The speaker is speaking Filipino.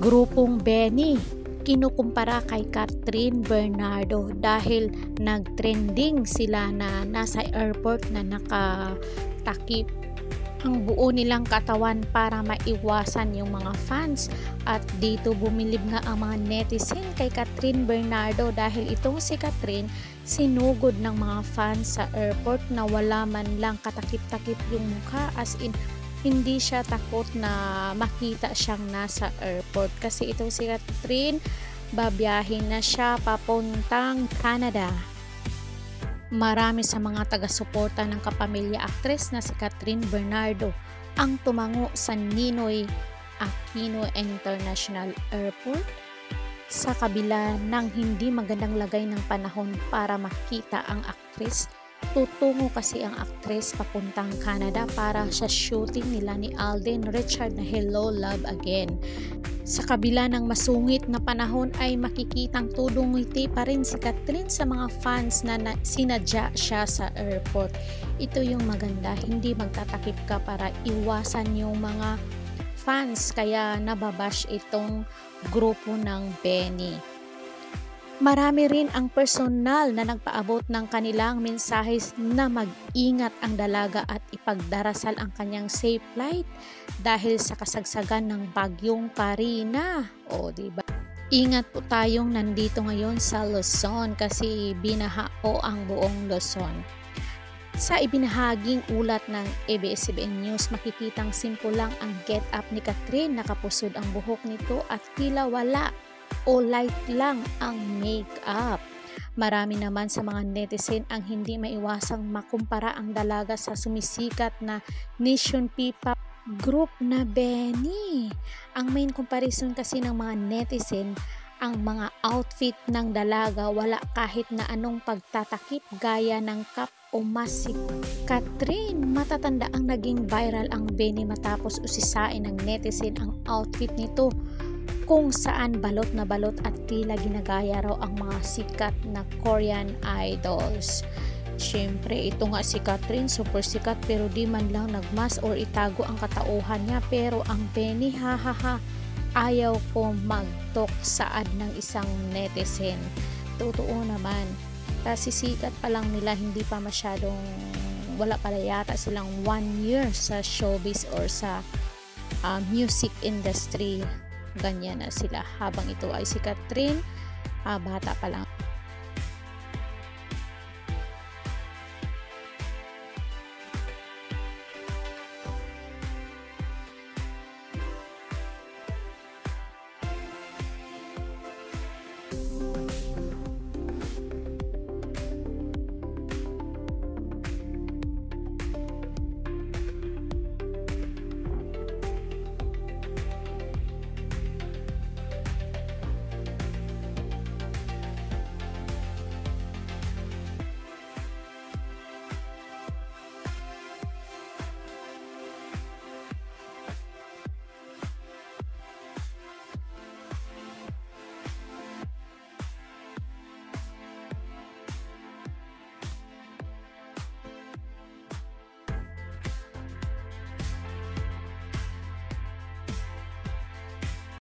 grupong Benny kinukumpara kay Catherine Bernardo dahil nagtrending sila na nasa airport na nakatakip ang buo nilang katawan para maiwasan yung mga fans, at dito bumilib nga ang mga netizen kay Catherine Bernardo dahil itong si Catherine sinugod ng mga fans sa airport na wala man lang katakip-takip yung mukha, as in hindi siya takot na makita siyang nasa airport kasi itong si Catherine babiyahin na siya papuntang Canada. Marami sa mga taga-suporta ng kapamilya aktres na si Catherine Bernardo ang tumango sa Ninoy Aquino International Airport sa kabila ng hindi magandang lagay ng panahon para makita ang aktres. Tutungo kasi ang aktres papuntang Canada para sa shooting nila ni Alden Richard na Hello Love Again. Sa kabila ng masungit na panahon ay makikitang tudong ngiti pa rin si Catherine sa mga fans na sinadya siya sa airport. Ito yung maganda, hindi magtatakip ka para iwasan yung mga fans, kaya nababash itong grupo ng Benny. Marami rin ang personal na nagpaabot ng kanilang mensahes na mag-ingat ang dalaga at ipagdarasal ang kanyang safe flight dahil sa kasagsagan ng bagyong Karina. O diba? Ingat po tayong nandito ngayon sa Luzon kasi binahao ang buong Luzon. Sa ibinahaging ulat ng ABS-CBN News, makikitang simple lang ang get up ni Catherine, nakapusod ang buhok nito at tila wala o light lang ang make-up. Marami naman sa mga netizen ang hindi maiwasang makumpara ang dalaga sa sumisikat na Nation P-pop group na Benny. Ang main comparison kasi ng mga netizen, ang mga outfit ng dalaga wala kahit na anong pagtatakip gaya ng cap o mask. Si Catherine, matatanda ang naging viral ang Benny matapos usisain ng netizen ang outfit nito, kung saan balot na balot at tila ginagaya raw ang mga sikat na Korean idols. Siyempre, ito nga si Catherine, super sikat pero di man lang nagmas or itago ang katauhan niya. Pero ang Benny, hahaha, ayaw ko mag-talk saad ng isang netizen. Totoo naman, kasi sikat pa lang nila, hindi pa masyadong, wala pala yata silang 1 year sa showbiz or sa music industry. Ganyan na sila, habang ito ay si Catherine bata pa lang.